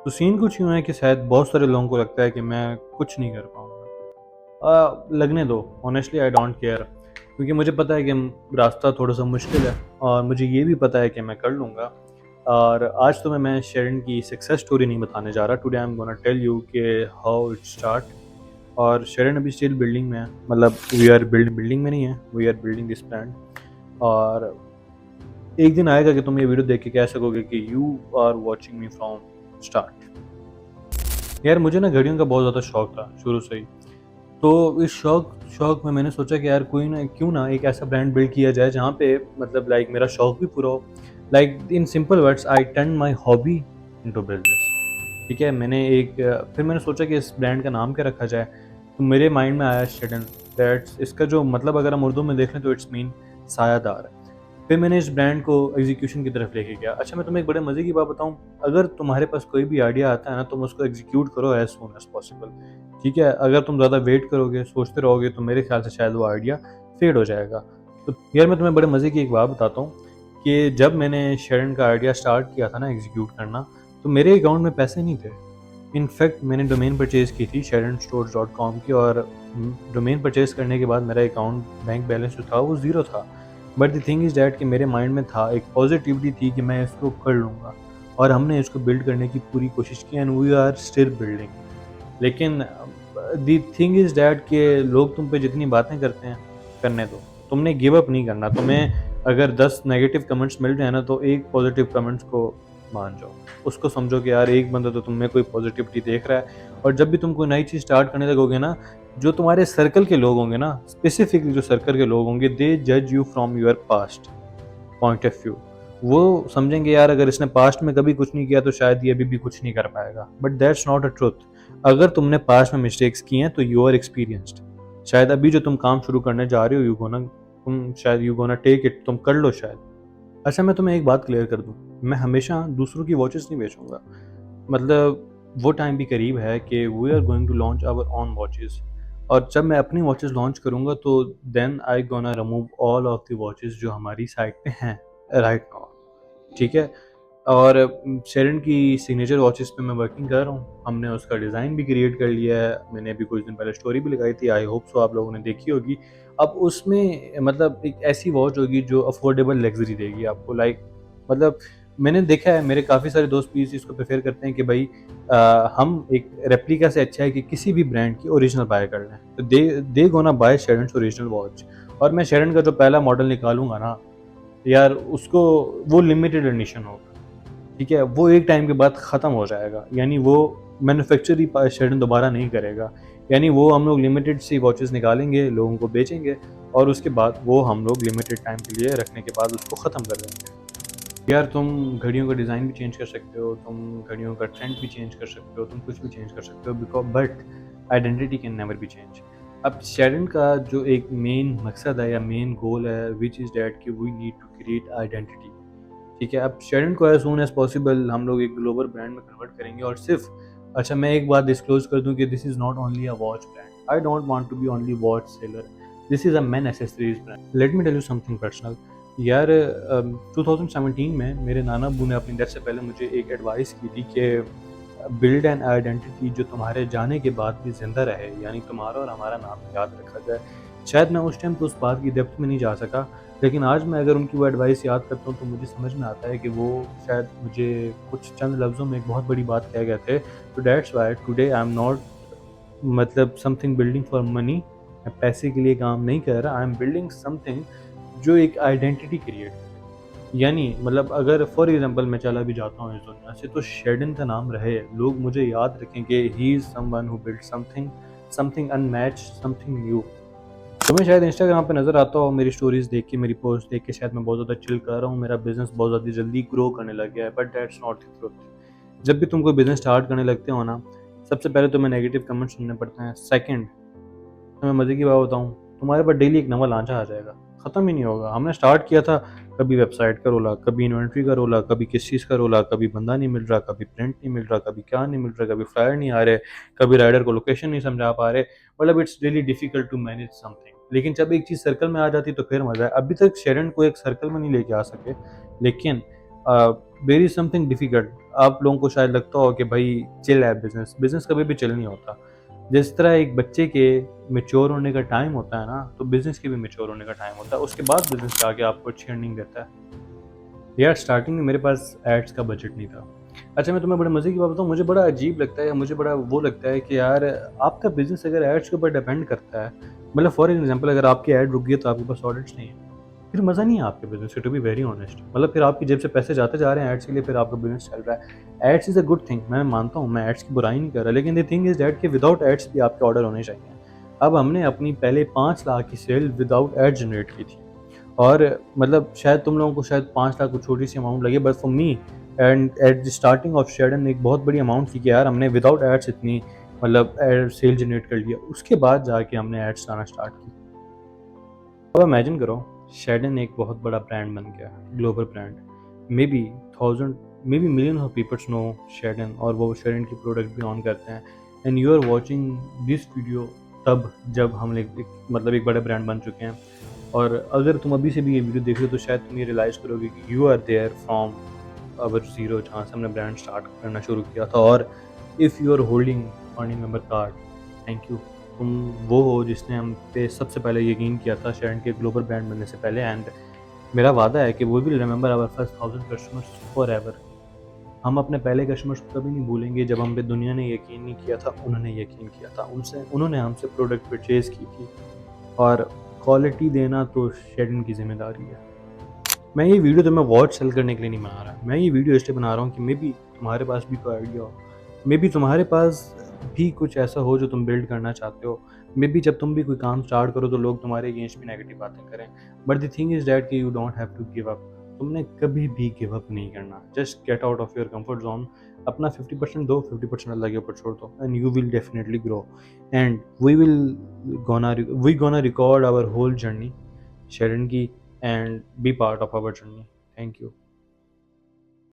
तो सीन कुछ यूँ है कि शायद बहुत सारे लोगों को लगता है कि मैं कुछ नहीं कर पाऊँगा। लगने दो, ऑनेस्टली आई डोंट केयर, क्योंकि मुझे पता है कि रास्ता थोड़ा-सा मुश्किल है और मुझे ये भी पता है कि मैं कर लूँगा। और आज तुम्हें मैं शेरन की सक्सेस स्टोरी नहीं बताने जा रहा। Today I am gonna tell you कि हाउ इट स्टार्ट। और शेरन अभी स्टिल बिल्डिंग में है, मतलब वी आर बिल्डिंग में नहीं है, we are building this brand. और एक दिन आएगा कि तुम ये वीडियो देख के कह सकोगे कि you are watching me from start. यार मुझे ना घड़ियों का बहुत ज़्यादा शौक था शुरू से ही। तो इस शौक शौक में मैंने सोचा कि यार कोई ना, क्यों ना एक ऐसा ब्रांड बिल्ड किया जाए जहाँ पे मतलब लाइक मेरा शौक भी पूरा हो। Like in simple words I turn my hobby into business. ठीक है, फिर मैंने सोचा कि इस ब्रांड का नाम क्या रखा जाए। तो मेरे माइंड में आया शेडन। दैट्स इसका जो मतलब अगर हम उर्दू में देख लें तो इट्स मीन सायादार। फिर मैंने इस ब्रांड को एग्जीक्यूशन की तरफ लेके गया। अच्छा, मैं तुम्हें एक बड़े मज़े की बात बताऊँ। अगर तुम्हारे पास कोई भी आइडिया आता है ना, तुम उसको एग्जीक्यूट करो एज सून एज पॉसिबल। ठीक है, अगर तुम ज़्यादा वेट करोगे, सोचते रहोगे, तो मेरे ख्याल से शायद वो आइडिया फेड हो जाएगा। तो यार मैं तुम्हें बड़े मज़े की एक बात बताता हूँ कि जब मैंने शेरन का आइडिया स्टार्ट किया था ना एग्जीक्यूट करना, तो मेरे अकाउंट में पैसे नहीं थे। इनफैक्ट मैंने डोमेन परचेज़ की थी sharonstores.com की, और डोमेन परचेज़ करने के बाद मेरा अकाउंट बैंक बैलेंस जो था वो ज़ीरो था। But the thing is that कि मेरे माइंड में था, एक पॉजिटिविटी थी कि मैं इसको कर लूँगा, और हमने इसको बिल्ड करने की पूरी कोशिश की and we are still building. लेकिन द थिंग इज़ दैट कि लोग तुम पे जितनी बातें करते हैं, करने दो। तुमने गिव अप नहीं करना। तुम्हें अगर 10 नेगेटिव कमेंट्स मिल जाए ना, तो एक पॉजिटिव कमेंट्स को मान जाओ। उसको समझो कि यार एक बंदा तो तुम में कोई पॉजिटिविटी देख रहा है। और जब भी तुम कोई नई चीज़ स्टार्ट करने लगोगे ना, जो तुम्हारे सर्कल के लोग होंगे ना, स्पेसिफिकली जो सर्कल के लोग होंगे, दे जज you from your past point of view. वो समझेंगे यार अगर इसने पास्ट में कभी कुछ नहीं किया तो शायद ये अभी भी कुछ नहीं कर पाएगा। But that's not a truth. अगर तुमने पास्ट में मिस्टेक्स की हैं तो यू आर एक्सपीरियंस्ड। शायद अभी जो तुम काम शुरू करने जा रहे हो, यू गोना टेक इट, तुम कर लो शायद। अच्छा, मैं तुम्हें एक बात क्लियर कर दूं, मैं हमेशा दूसरों की वॉचेस नहीं बेचूंगा। मतलब वो टाइम भी करीब है कि we are going to launch our own watches. और जब मैं अपनी वॉचेस लॉन्च करूंगा तो then I gonna remove all of the watches जो हमारी साइट पे हैं राइट नाउ। ठीक है। और शेरन की सिग्नेचर वॉचेस पे मैं वर्किंग कर रहा हूँ। हमने उसका डिज़ाइन भी क्रिएट कर लिया है। मैंने अभी कुछ दिन पहले स्टोरी भी लगाई थी, आई होप सो आप लोगों ने देखी होगी। अब उसमें मतलब एक ऐसी वॉच होगी जो अफोर्डेबल लग्जरी देगी आपको। लाइक मतलब मैंने देखा है, मेरे काफ़ी सारे दोस्त भी इस चीज़ को प्रेफर करते हैं कि भाई हम एक रेप्लिका से अच्छा है कि किसी भी ब्रांड की ओरिजिनल बाय कर लें। तो they gonna buy Sharon original watch. और मैं शेरन का जो पहला मॉडल निकालूंगा ना यार, उसको वो लिमिटेड एडिशन होगा। ठीक है, वो एक टाइम के बाद ख़त्म हो जाएगा। यानी वो मैन्युफैक्चर ही शेरडन दोबारा नहीं करेगा। यानी वो हम लोग लिमिटेड सी वॉचेस निकालेंगे, लोगों को बेचेंगे, और उसके बाद वो हम लोग लिमिटेड टाइम के लिए रखने के बाद उसको ख़त्म कर देंगे। यार तुम घड़ियों का डिज़ाइन भी चेंज कर सकते हो, तुम घड़ियों का ट्रेंड भी चेंज कर सकते हो, तुम कुछ भी चेंज कर सकते हो, but identity can never be change. अब शेरन का जो एक मेन मकसद है या मेन गोल है, विच इज़ डैट कि we need to create identity. ठीक है, अब शेरन को एज सून एज पॉसिबल हम लोग एक ग्लोबल ब्रांड में कन्वर्ट करेंगे। और सिर्फ अच्छा, मैं एक बात डिस्क्लोज कर दूं कि this is not only a watch brand. I don't want to be only watch seller. This is a man accessories brand. Let me tell you something personal. यार 2017 में मेरे नाना अब्बू ने अपनी डेथ से पहले मुझे एक एडवाइस की थी कि बिल्ड एन आइडेंटिटी जो तुम्हारे जाने के बाद भी जिंदा रहे, यानी तुम्हारा और हमारा नाम याद रखा जाए। शायद मैं उस टाइम तो उस बात की डेप्थ में नहीं जा सका, लेकिन आज मैं अगर उनकी वो एडवाइस याद करता हूँ तो मुझे समझ में आता है कि वो शायद मुझे कुछ चंद लफ्ज़ों में एक बहुत बड़ी बात कह गए थे। तो that's why today I am not मतलब समथिंग बिल्डिंग फॉर मनी। मैं पैसे के लिए काम नहीं कर रहा, आई एम बिल्डिंग समथिंग जो एक आइडेंटिटी क्रिएट करे। यानी मतलब अगर फॉर एग्जांपल मैं चला भी जाता हूँ इस दुनिया से, तो शेडन का नाम रहे, लोग मुझे याद रखें कि he is someone who build something, something unmatched, something new. तुम्हें शायद इंस्टाग्राम पे नज़र आता हो मेरी स्टोरीज़ देख के, मेरी पोस्ट देख के शायद मैं बहुत ज़्यादा चिल कर रहा हूँ, मेरा बिज़नेस बहुत ज़्यादा जल्दी ग्रो करने लग गया है, but that's not the truth. जब भी तुम कोई बिज़नेस स्टार्ट करने लगते हो ना, सबसे पहले तुम्हें नेगेटिव कमेंट सुनने पड़ते हैं। सेकंड, तुम्हें मज़े की बात बताऊँ, तुम्हारे पास डेली एक नया लांचा आ जाएगा, ख़त्म ही नहीं होगा। हमने स्टार्ट किया था, कभी वेबसाइट का रोला, कभी इन्वेंट्री का रोला, कभी किस चीज़ का रोला, कभी बंदा नहीं मिल रहा, कभी प्रिंट नहीं मिल रहा, कभी क्या नहीं मिल रहा, कभी फ्लायर नहीं आ रहे, कभी राइडर को लोकेशन नहीं समझा पा रहे। मतलब it's really difficult to manage something. लेकिन जब एक चीज़ सर्कल में आ जाती तो फिर मज़ा है। अभी तक शेरन को एक सर्कल में नहीं लेके आ सके, लेकिन देयर इज़ समथिंग डिफिकल्ट। आप लोगों को शायद लगता हो कि भाई चिल है बिज़नेस कभी भी चिल नहीं होता। जिस तरह एक बच्चे के मैच्योर होने का टाइम होता है ना, तो बिज़नेस के भी मैच्योर होने का टाइम होता है। उसके बाद बिज़नेस जाके आपको अच्छी अर्निंग देता है। यार स्टार्टिंग में मेरे पास एड्स का बजट नहीं था। अच्छा मैं तुम्हें बड़े मज़े की बात बताऊँ, मुझे बड़ा अजीब लगता है, मुझे बड़ा वो लगता है कि यार आपका बिज़नेस अगर एड्स के ऊपर डिपेंड करता है, मतलब फॉर एग्ज़ाम्पल अगर आपकी एड रुक गई है तो आपके पास ऑडियंस नहीं है, फिर मज़ा नहीं है आपके बिज़नेस से, टू बी वेरी ऑनेस्ट। मतलब फिर आपकी जेब से पैसे जाते जा रहे हैं एड्स के लिए, फिर आपका बिज़नेस चल रहा है। Ads is a good thing, मैं मानता हूँ, मैं एड्स की बुराई नहीं कर रहा, लेकिन द थिंग इज़ दैट कि विदाउट एड्स भी आपके ऑर्डर होने चाहिए। अब हमने अपनी पहले 5 लाख की सेल विदाउट एड जनरेट की थी। और मतलब शायद तुम लोगों को शायद 5 लाख को छोटी सी अमाउंट लगे, but for me and at the starting of शेडन एक बहुत बड़ी अमाउंट थी कि यार हमने विदाउट एड्स इतनी मतलब एड सेल जनरेट कर लिया। उसके बाद जाके हमने एड्स लाना स्टार्ट की। अब इमेजिन करो, शेडन एक बहुत बड़ा ब्रांड बन गया, global brand. May be thousand, may be million of peoples know शेडन, और वो शेडन की प्रोडक्ट भी ऑन करते हैं। And you are watching this video तब जब हम मतलब एक बड़े ब्रांड बन चुके हैं। और अगर तुम अभी से भी ये वीडियो देख रहे हो तो शायद तुम ये रियलाइज़ करोगे कि you are there from our zero, जहाँ से हमने ब्रांड स्टार्ट करना शुरू किया था। और if you are holding founding member card, thank you. तुम वो हो जिसने हम पे सबसे पहले यकीन किया था शेरन के ग्लोबल ब्रांड बनने से पहले। एंड मेरा वादा है कि we will remember our first 1000 customers forever. हम अपने पहले कस्टमर्स को कभी नहीं भूलेंगे, जब हम पे दुनिया ने यकीन नहीं किया था, उन्होंने यकीन किया था। उन्होंने हमसे प्रोडक्ट परचेज़ की थी, और क्वालिटी देना तो शेरन की ज़िम्मेदारी है। मैं ये वीडियो तुम्हें वॉच सेल करने के लिए नहीं बना रहा। मैं ये वीडियो इसलिए बना रहा हूँ कि मे बी तुम्हारे पास भी कोई आइडिया हो। मे बी तुम्हारे पास भी कुछ ऐसा हो जो तुम बिल्ड करना चाहते हो। मे बी जब तुम भी कोई काम स्टार्ट करो तो लोग तुम्हारे अगेंस्ट भी नेगेटिव बातें करें। But the thing is that कि you don't have to give up. तुमने कभी भी गिव अप नहीं करना। Just get out of your comfort zone. अपना 50% दो, 50% अल्लाह के ऊपर छोड़ दो, and you will definitely grow. And we gonna record our whole journey शेरन की, and be part of our journey. Thank you.